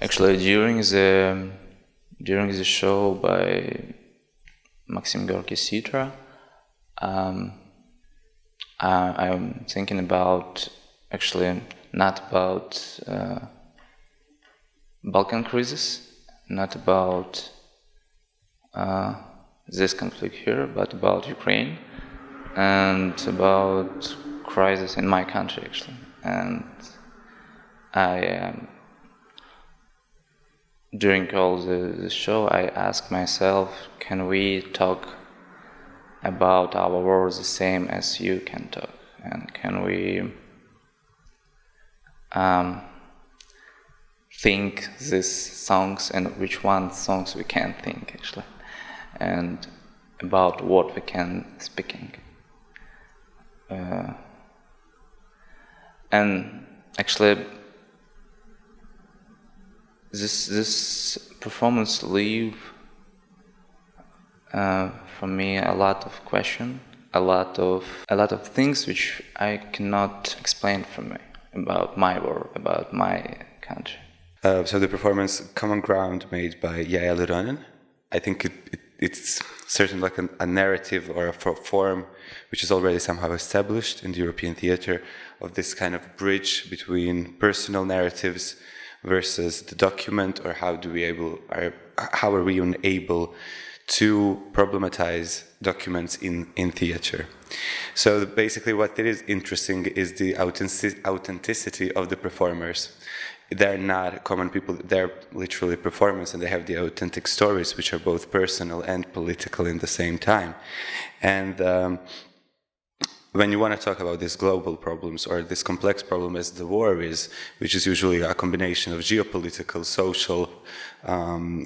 Actually, during the show by Maxim Gorky Citra, I'm thinking about actually not about Balkan crisis, not about this conflict here, but about Ukraine and about crisis in my country actually. And I during all the show I asked myself, can we talk about our world the same as you can talk, and can we think these songs and which one songs we can think actually, and about what we can speaking. And actually this performance leave for me a lot of question, a lot of things which I cannot explain for me about my world, about my country. So the performance Common Ground, made by Yael Ronen, I think it's certainly like a narrative or a form which is already somehow established in the European theatre, of this kind of bridge between personal narratives versus the document, or how are we able to problematize documents in theatre. So basically what it is interesting is the authenticity of the performers. They're not common people, they're literally performers, and they have the authentic stories, which are both personal and political in the same time. And when you want to talk about these global problems, or this complex problem as the war is, which is usually a combination of geopolitical, social,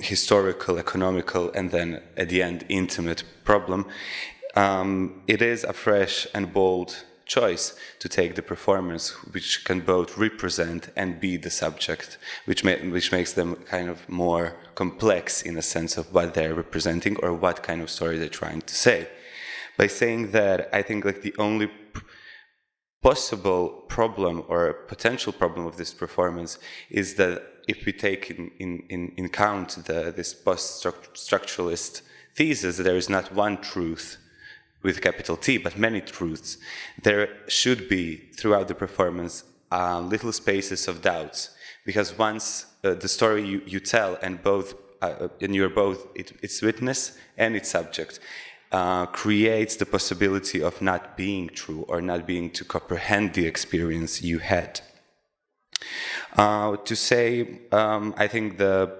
historical, economical, and then at the end, intimate problem, it is a fresh and bold choice to take the performance, which can both represent and be the subject, which makes them kind of more complex in a sense of what they're representing or what kind of story they're trying to say. By saying that, I think like the only possible problem or potential problem of this performance is that if we take in count this post-structuralist thesis that there is not one truth with capital T, but many truths, there should be throughout the performance little spaces of doubts, because once the story you tell and you're both its witness and its subject, creates the possibility of not being true or not being to comprehend the experience you had. I think the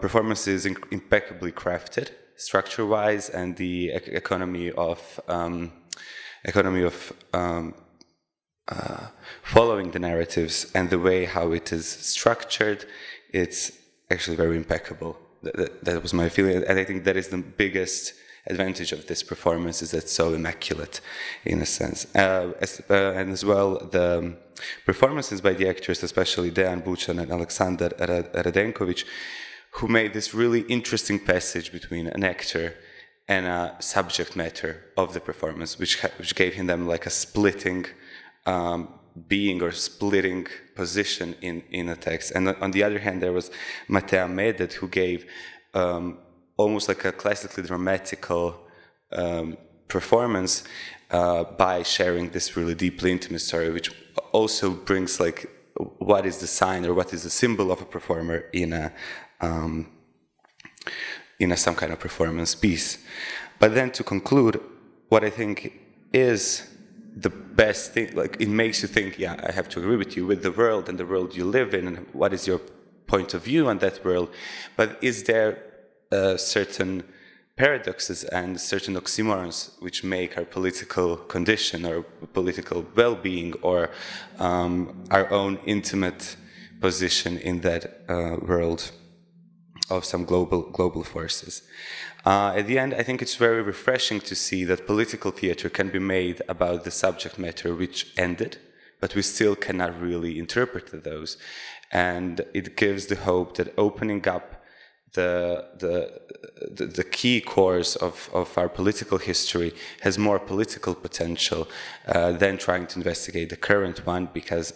performance is impeccably crafted, structure-wise, and the economy of following the narratives and the way how it is structured, it's actually very impeccable. That was my feeling, and I think that is the biggest advantage of this performance, is that it's so immaculate in a sense. And as well, the performances by the actors, especially Dejan Bučan and Aleksandar Radenković, who made this really interesting passage between an actor and a subject matter of the performance, which gave them like a splitting being or splitting position in a text. And on the other hand, there was Matea Medved, who gave almost like a classically dramatical performance by sharing this really deeply intimate story, which also brings like what is the sign or what is the symbol of a performer in a some kind of performance piece. But then to conclude, what I think is the best thing, like it makes you think, yeah, I have to agree with you with the world and the world you live in, and what is your point of view on that world. But is there certain paradoxes and certain oxymorons which make our political condition or political well-being or our own intimate position in that world of some global forces. At the end, I think it's very refreshing to see that political theater can be made about the subject matter which ended, but we still cannot really interpret those. And it gives the hope that opening up the key cores of our political history has more political potential than trying to investigate the current one, because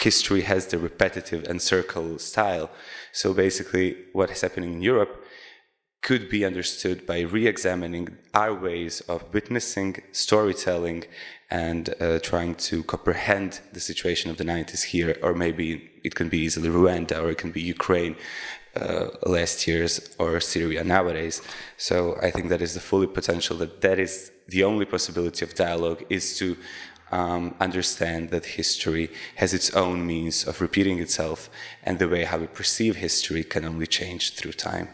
history has the repetitive and circle style. So basically, what is happening in Europe could be understood by re-examining our ways of witnessing, storytelling, and trying to comprehend the situation of the 90s here, or maybe it can be easily Rwanda, or it can be Ukraine last year's, or Syria nowadays. So I think that is the fully potential, that is the only possibility of dialogue, is to understand that history has its own means of repeating itself, and the way how we perceive history can only change through time.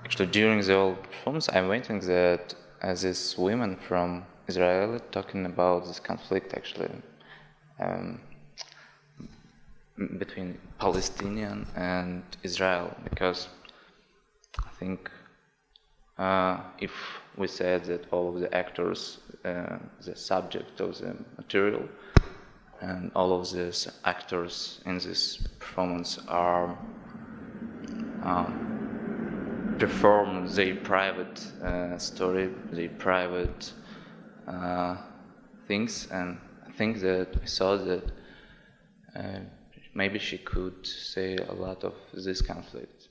Actually, during the whole performance, I'm waiting that as these women from Israel talking about this conflict, actually, between Palestinian and Israel, because I think if we said that all of the actors, the subject of the material, and all of these actors in this performance are perform their private story, their private things, and I think that I saw that maybe she could say a lot of this conflict.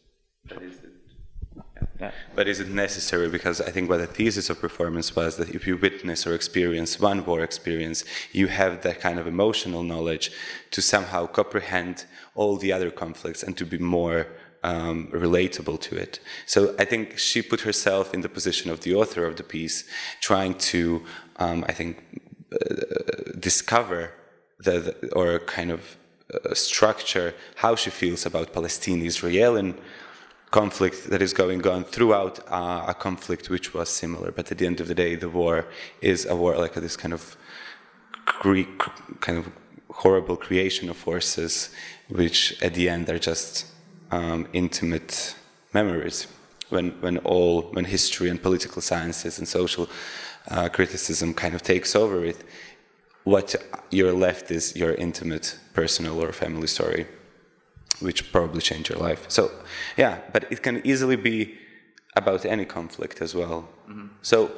But is it necessary? Because I think what the thesis of performance was that if you witness or experience one war experience, you have that kind of emotional knowledge to somehow comprehend all the other conflicts and to be more relatable to it. So I think she put herself in the position of the author of the piece, trying to, I think, discover or kind of structure how she feels about Palestine-Israeli conflict that is going on throughout a conflict which was similar. But at the end of the day, the war is a war, like this kind of horrible creation of forces, which at the end are just intimate memories. When history and political sciences and social criticism kind of takes over it, what you're left is your intimate, personal or family story, which probably changed your life. So, yeah, but it can easily be about any conflict as well. Mm-hmm. So,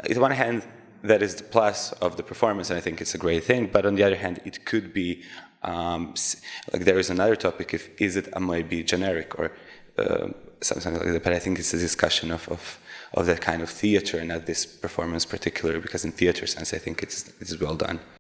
on one hand, that is the plus of the performance, and I think it's a great thing. But on the other hand, it could be like there is another topic: is it maybe generic or something like that? But I think it's a discussion of that kind of theater, and not this performance particularly, because in theater sense, I think it's well done.